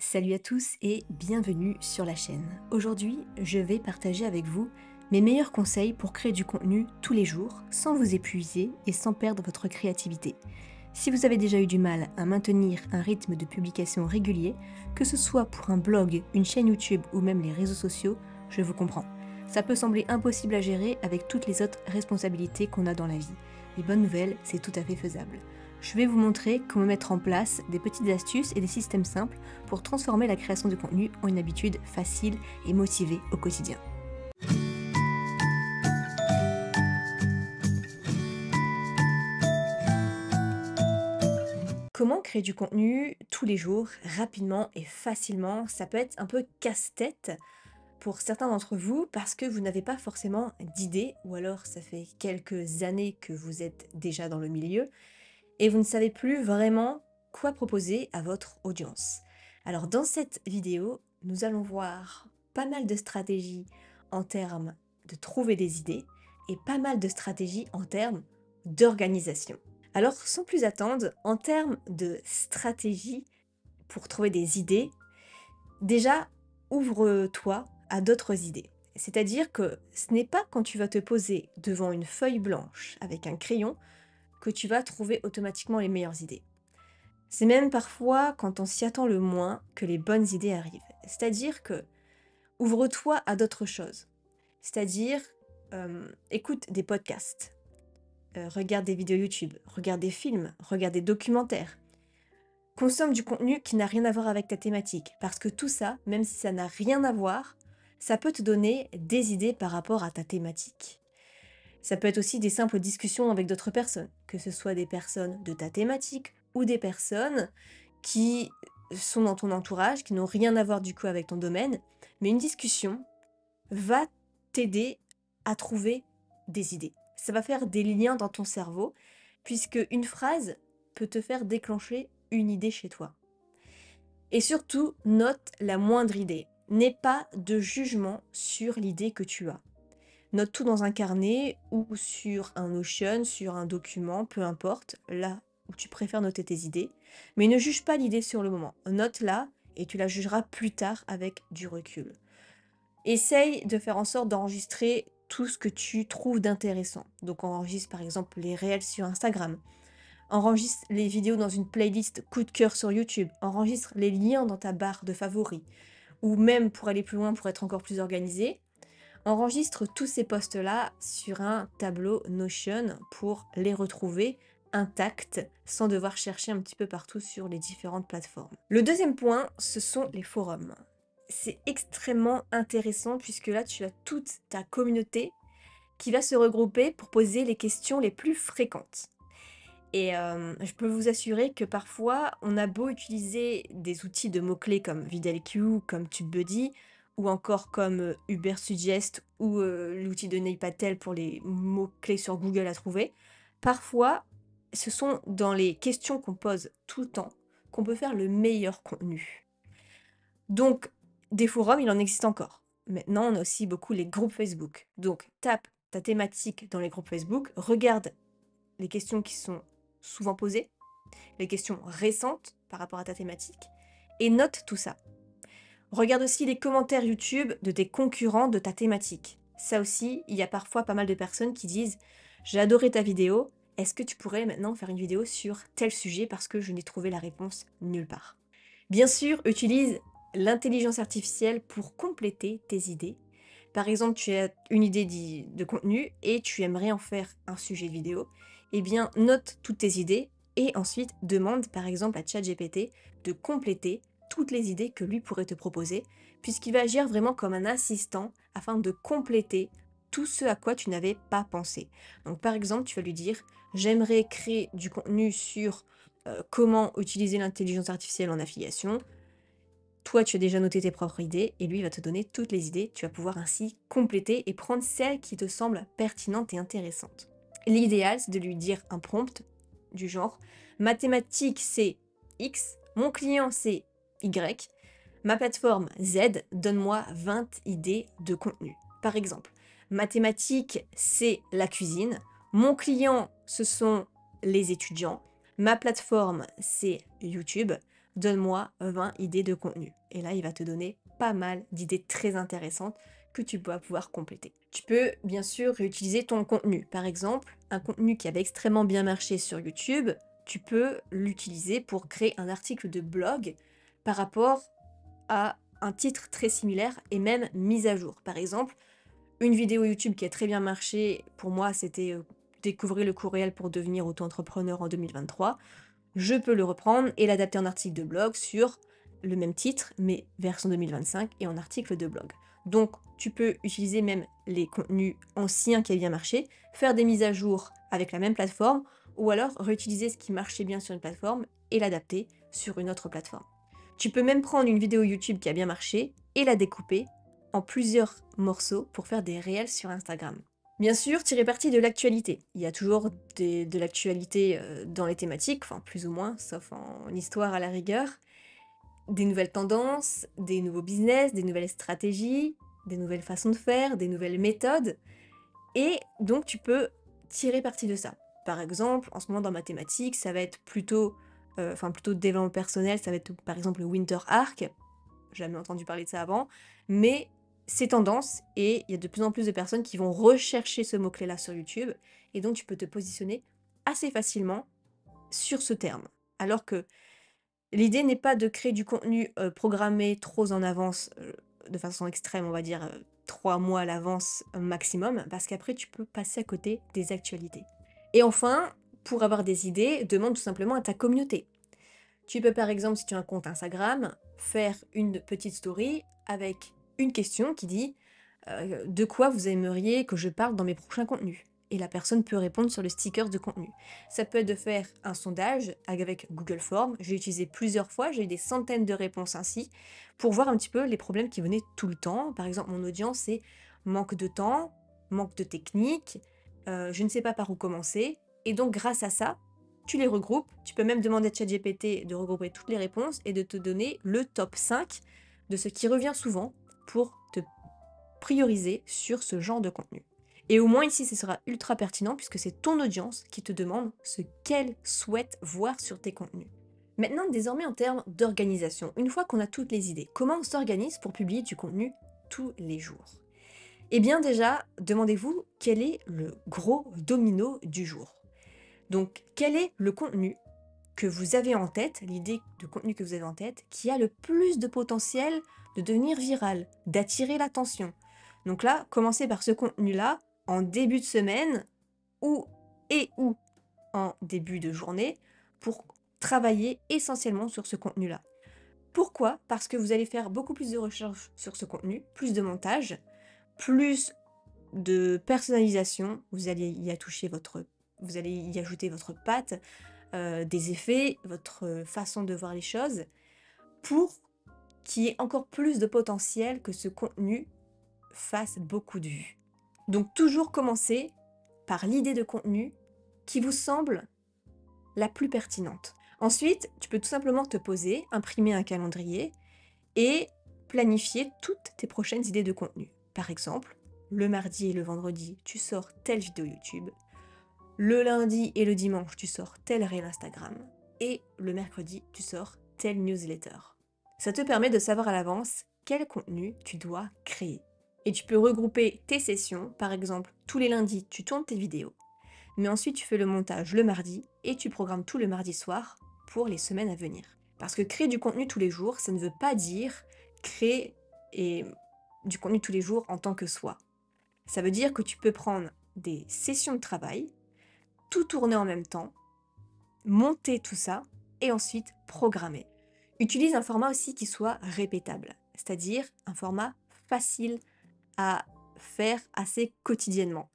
Salut à tous et bienvenue sur la chaîne. Aujourd'hui, je vais partager avec vous mes meilleurs conseils pour créer du contenu tous les jours sans vous épuiser et sans perdre votre créativité. Si vous avez déjà eu du mal à maintenir un rythme de publication régulier, que ce soit pour un blog, une chaîne YouTube ou même les réseaux sociaux, je vous comprends. Ça peut sembler impossible à gérer avec toutes les autres responsabilités qu'on a dans la vie. Les bonnes nouvelles, c'est tout à fait faisable. Je vais vous montrer comment mettre en place des petites astuces et des systèmes simples pour transformer la création de contenu en une habitude facile et motivée au quotidien. Comment créer du contenu tous les jours, rapidement et facilement? Ça peut être un peu casse-tête pour certains d'entre vous parce que vous n'avez pas forcément d'idées ou alors ça fait quelques années que vous êtes déjà dans le milieu et vous ne savez plus vraiment quoi proposer à votre audience. Alors dans cette vidéo, nous allons voir pas mal de stratégies en termes de trouver des idées et pas mal de stratégies en termes d'organisation. Alors sans plus attendre, en termes de stratégie pour trouver des idées, déjà ouvre-toi à d'autres idées. C'est-à-dire que ce n'est pas quand tu vas te poser devant une feuille blanche avec un crayon que tu vas trouver automatiquement les meilleures idées. C'est même parfois quand on s'y attend le moins que les bonnes idées arrivent. C'est-à-dire que ouvre-toi à d'autres choses. C'est-à-dire écoute des podcasts, regarde des vidéos YouTube, regarde des films, regarde des documentaires. Consomme du contenu qui n'a rien à voir avec ta thématique. Parce que tout ça, même si ça n'a rien à voir, ça peut te donner des idées par rapport à ta thématique. Ça peut être aussi des simples discussions avec d'autres personnes, que ce soit des personnes de ta thématique ou des personnes qui sont dans ton entourage, qui n'ont rien à voir du coup avec ton domaine, mais une discussion va t'aider à trouver des idées. Ça va faire des liens dans ton cerveau, puisque une phrase peut te faire déclencher une idée chez toi. Et surtout, note la moindre idée. N'aie pas de jugement sur l'idée que tu as. Note tout dans un carnet ou sur un Notion, sur un document, peu importe, là où tu préfères noter tes idées. Mais ne juge pas l'idée sur le moment. Note-la et tu la jugeras plus tard avec du recul. Essaye de faire en sorte d'enregistrer tout ce que tu trouves d'intéressant. Donc enregistre par exemple les réels sur Instagram. Enregistre les vidéos dans une playlist coup de cœur sur YouTube. Enregistre les liens dans ta barre de favoris. Ou même pour aller plus loin, pour être encore plus organisé, enregistre tous ces posts-là sur un tableau Notion pour les retrouver intacts sans devoir chercher un petit peu partout sur les différentes plateformes. Le deuxième point, ce sont les forums. C'est extrêmement intéressant puisque là, tu as toute ta communauté qui va se regrouper pour poser les questions les plus fréquentes. Et je peux vous assurer que parfois, on a beau utiliser des outils de mots-clés comme VidelQ, comme TubeBuddy, ou encore comme Ubersuggest ou l'outil de Neipatel pour les mots-clés sur Google à trouver. Parfois, ce sont dans les questions qu'on pose tout le temps qu'on peut faire le meilleur contenu. Donc, des forums, il en existe encore. Maintenant, on a aussi beaucoup les groupes Facebook. Donc, tape ta thématique dans les groupes Facebook, regarde les questions qui sont souvent posées, les questions récentes par rapport à ta thématique, et note tout ça. Regarde aussi les commentaires YouTube de tes concurrents de ta thématique. Ça aussi, il y a parfois pas mal de personnes qui disent « J'ai adoré ta vidéo, est-ce que tu pourrais maintenant faire une vidéo sur tel sujet parce que je n'ai trouvé la réponse nulle part ?» Bien sûr, utilise l'intelligence artificielle pour compléter tes idées. Par exemple, tu as une idée de contenu et tu aimerais en faire un sujet de vidéo. Eh bien, note toutes tes idées et ensuite demande par exemple à ChatGPT de compléter toutes les idées que lui pourrait te proposer, puisqu'il va agir vraiment comme un assistant afin de compléter tout ce à quoi tu n'avais pas pensé. Donc par exemple, tu vas lui dire « J'aimerais créer du contenu sur comment utiliser l'intelligence artificielle en affiliation ». Toi, tu as déjà noté tes propres idées et lui va te donner toutes les idées. Tu vas pouvoir ainsi compléter et prendre celles qui te semblent pertinentes et intéressantes. L'idéal, c'est de lui dire un prompt du genre « Mathématiques, c'est X, mon client, c'est Y, ma plateforme Z, donne-moi 20 idées de contenu. » Par exemple, mathématiques, c'est la cuisine, mon client, ce sont les étudiants, ma plateforme, c'est YouTube, donne-moi 20 idées de contenu. Et là, il va te donner pas mal d'idées très intéressantes que tu vas pouvoir compléter. Tu peux bien sûr réutiliser ton contenu. Par exemple, un contenu qui avait extrêmement bien marché sur YouTube, tu peux l'utiliser pour créer un article de blog par rapport à un titre très similaire et même mise à jour. Par exemple, une vidéo YouTube qui a très bien marché, pour moi, c'était découvrir le courriel pour devenir auto-entrepreneur en 2023. Je peux le reprendre et l'adapter en article de blog sur le même titre, mais version 2025 et en article de blog. Donc, tu peux utiliser même les contenus anciens qui avaient bien marché, faire des mises à jour avec la même plateforme, ou alors réutiliser ce qui marchait bien sur une plateforme et l'adapter sur une autre plateforme. Tu peux même prendre une vidéo YouTube qui a bien marché et la découper en plusieurs morceaux pour faire des réels sur Instagram. Bien sûr, tirer parti de l'actualité. Il y a toujours de l'actualité dans les thématiques, enfin plus ou moins, sauf en histoire à la rigueur. Des nouvelles tendances, des nouveaux business, des nouvelles stratégies, des nouvelles façons de faire, des nouvelles méthodes. Et donc tu peux tirer parti de ça. Par exemple, en ce moment dans ma thématique, ça va être plutôt développement personnel, ça va être par exemple le Winter Arc. Jamais entendu parler de ça avant, mais c'est tendance et il y a de plus en plus de personnes qui vont rechercher ce mot-clé-là sur YouTube et donc tu peux te positionner assez facilement sur ce terme. Alors que l'idée n'est pas de créer du contenu programmé trop en avance, de façon extrême, on va dire 3 mois à l'avance maximum, parce qu'après tu peux passer à côté des actualités. Et enfin, pour avoir des idées, demande tout simplement à ta communauté. Tu peux par exemple, si tu as un compte Instagram, faire une petite story avec une question qui dit de quoi vous aimeriez que je parle dans mes prochains contenus. Et la personne peut répondre sur le sticker de contenu. Ça peut être de faire un sondage avec Google Forms. J'ai utilisé plusieurs fois, j'ai eu des centaines de réponses ainsi, pour voir un petit peu les problèmes qui venaient tout le temps. Par exemple, mon audience, c'est manque de temps, manque de technique, je ne sais pas par où commencer. Et donc grâce à ça, tu les regroupes. Tu peux même demander à ChatGPT de regrouper toutes les réponses et de te donner le top 5 de ce qui revient souvent pour te prioriser sur ce genre de contenu. Et au moins ici, ce sera ultra pertinent puisque c'est ton audience qui te demande ce qu'elle souhaite voir sur tes contenus. Maintenant, désormais en termes d'organisation, une fois qu'on a toutes les idées, comment on s'organise pour publier du contenu tous les jours? Eh bien déjà, demandez-vous quel est le gros domino du jour. Donc, quel est le contenu que vous avez en tête, l'idée de contenu que vous avez en tête, qui a le plus de potentiel de devenir viral, d'attirer l'attention. Donc là, commencez par ce contenu-là en début de semaine ou en début de journée pour travailler essentiellement sur ce contenu-là. Pourquoi? Parce que vous allez faire beaucoup plus de recherches sur ce contenu, plus de montage, plus de personnalisation, vous allez y ajouter votre patte, des effets, votre façon de voir les choses, pour qu'il y ait encore plus de potentiel que ce contenu fasse beaucoup de vues. Donc toujours commencer par l'idée de contenu qui vous semble la plus pertinente. Ensuite, tu peux tout simplement te poser, imprimer un calendrier et planifier toutes tes prochaines idées de contenu. Par exemple, le mardi et le vendredi, tu sors telle vidéo YouTube. Le lundi et le dimanche, tu sors tel reel Instagram. Et le mercredi, tu sors telle newsletter. Ça te permet de savoir à l'avance quel contenu tu dois créer. Et tu peux regrouper tes sessions. Par exemple, tous les lundis, tu tournes tes vidéos. Mais ensuite, tu fais le montage le mardi et tu programmes tout le mardi soir pour les semaines à venir. Parce que créer du contenu tous les jours, ça ne veut pas dire créer du contenu tous les jours en tant que soi. Ça veut dire que tu peux prendre des sessions de travail, tout tourner en même temps, monter tout ça et ensuite programmer. Utilise un format aussi qui soit répétable, c'est-à-dire un format facile à faire assez quotidiennement,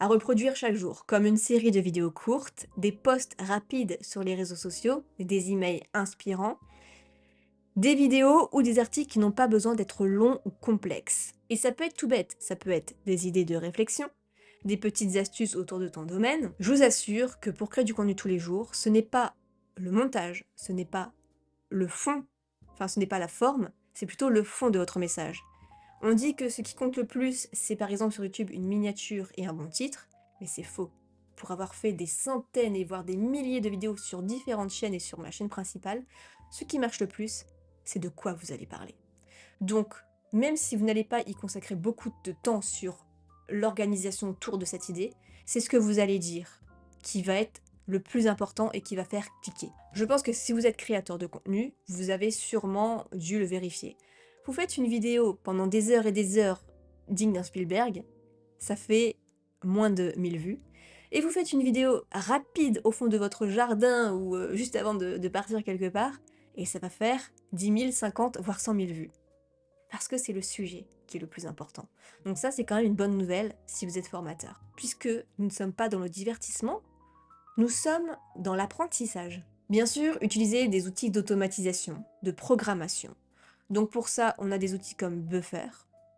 à reproduire chaque jour, comme une série de vidéos courtes, des posts rapides sur les réseaux sociaux, des emails inspirants, des vidéos ou des articles qui n'ont pas besoin d'être longs ou complexes. Et ça peut être tout bête, ça peut être des idées de réflexion, des petites astuces autour de ton domaine. Je vous assure que pour créer du contenu tous les jours, ce n'est pas le montage, ce n'est pas le fond, enfin ce n'est pas la forme, c'est plutôt le fond de votre message. On dit que ce qui compte le plus, c'est par exemple sur YouTube une miniature et un bon titre, mais c'est faux. Pour avoir fait des centaines et voire des milliers de vidéos sur différentes chaînes et sur ma chaîne principale, Ce qui marche le plus, c'est de quoi vous allez parler. Donc, même si vous n'allez pas y consacrer beaucoup de temps sur l'organisation autour de cette idée, c'est ce que vous allez dire qui va être le plus important et qui va faire cliquer. Je pense que si vous êtes créateur de contenu, vous avez sûrement dû le vérifier. Vous faites une vidéo pendant des heures et des heures digne d'un Spielberg, ça fait moins de 1000 vues. Et vous faites une vidéo rapide au fond de votre jardin ou juste avant de partir quelque part, et ça va faire 10 000, 50, voire 100 000 vues. Parce que c'est le sujet qui est le plus important. Donc ça, c'est quand même une bonne nouvelle si vous êtes formateur. Puisque nous ne sommes pas dans le divertissement, nous sommes dans l'apprentissage. Bien sûr, utilisez des outils d'automatisation, de programmation. Donc pour ça, on a des outils comme Buffer,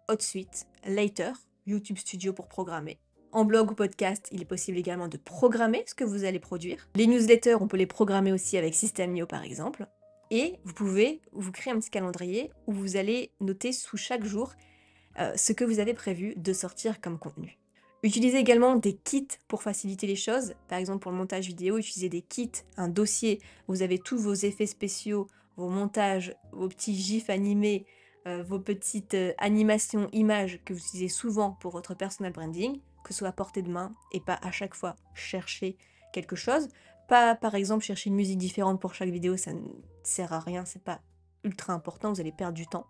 HotSuite, Later, YouTube Studio pour programmer. En blog ou podcast, il est possible également de programmer ce que vous allez produire. Les newsletters, on peut les programmer aussi avec System.io par exemple. Et vous pouvez vous créer un petit calendrier où vous allez noter sous chaque jour ce que vous avez prévu de sortir comme contenu. Utilisez également des kits pour faciliter les choses. Par exemple, pour le montage vidéo, utilisez des kits, un dossier où vous avez tous vos effets spéciaux, vos montages, vos petits gifs animés, vos petites animations, images que vous utilisez souvent pour votre personal branding, que ce soit à portée de main et pas à chaque fois chercher quelque chose. Pas par exemple chercher une musique différente pour chaque vidéo, ça ne sert à rien, c'est pas ultra important, vous allez perdre du temps.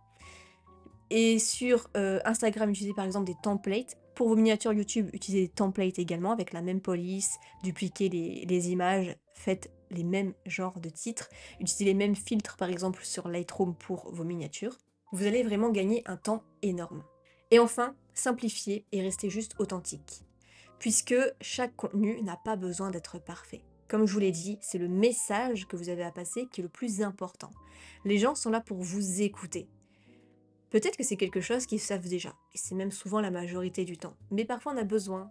Et sur Instagram, utilisez par exemple des templates. Pour vos miniatures YouTube, utilisez des templates également avec la même police, dupliquez les images, faites les mêmes genres de titres, utilisez les mêmes filtres par exemple sur Lightroom pour vos miniatures. Vous allez vraiment gagner un temps énorme. Et enfin, simplifiez et restez juste authentique. Puisque chaque contenu n'a pas besoin d'être parfait. Comme je vous l'ai dit, c'est le message que vous avez à passer qui est le plus important. Les gens sont là pour vous écouter. Peut-être que c'est quelque chose qu'ils savent déjà, et c'est même souvent la majorité du temps. Mais parfois on a besoin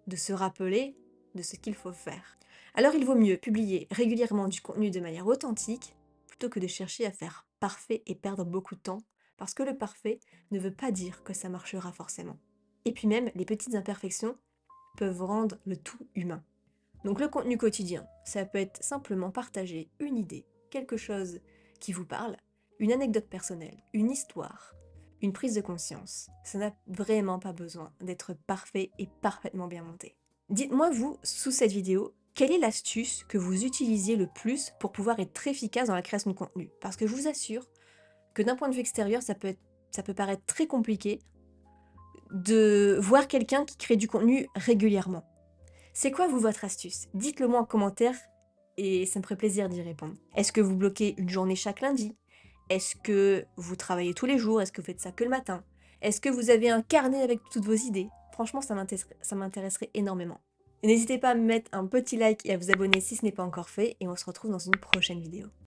de se rappeler de ce qu'il faut faire. Alors il vaut mieux publier régulièrement du contenu de manière authentique, plutôt que de chercher à faire parfait et perdre beaucoup de temps, parce que le parfait ne veut pas dire que ça marchera forcément. Et puis même, les petites imperfections peuvent rendre le tout humain. Donc le contenu quotidien, ça peut être simplement partager une idée, quelque chose qui vous parle, une anecdote personnelle, une histoire, une prise de conscience. Ça n'a vraiment pas besoin d'être parfait et parfaitement bien monté. Dites-moi vous, sous cette vidéo, quelle est l'astuce que vous utilisiez le plus pour pouvoir être très efficace dans la création de contenu? Parce que je vous assure que d'un point de vue extérieur, ça peut paraître très compliqué de voir quelqu'un qui crée du contenu régulièrement. C'est quoi, vous, votre astuce? Dites-le moi en commentaire et ça me ferait plaisir d'y répondre. Est-ce que vous bloquez une journée chaque lundi? Est-ce que vous travaillez tous les jours? Est-ce que vous faites ça que le matin? Est-ce que vous avez un carnet avec toutes vos idées? Franchement, ça m'intéresserait énormément. Et n'hésitez pas à me mettre un petit like et à vous abonner si ce n'est pas encore fait, et on se retrouve dans une prochaine vidéo.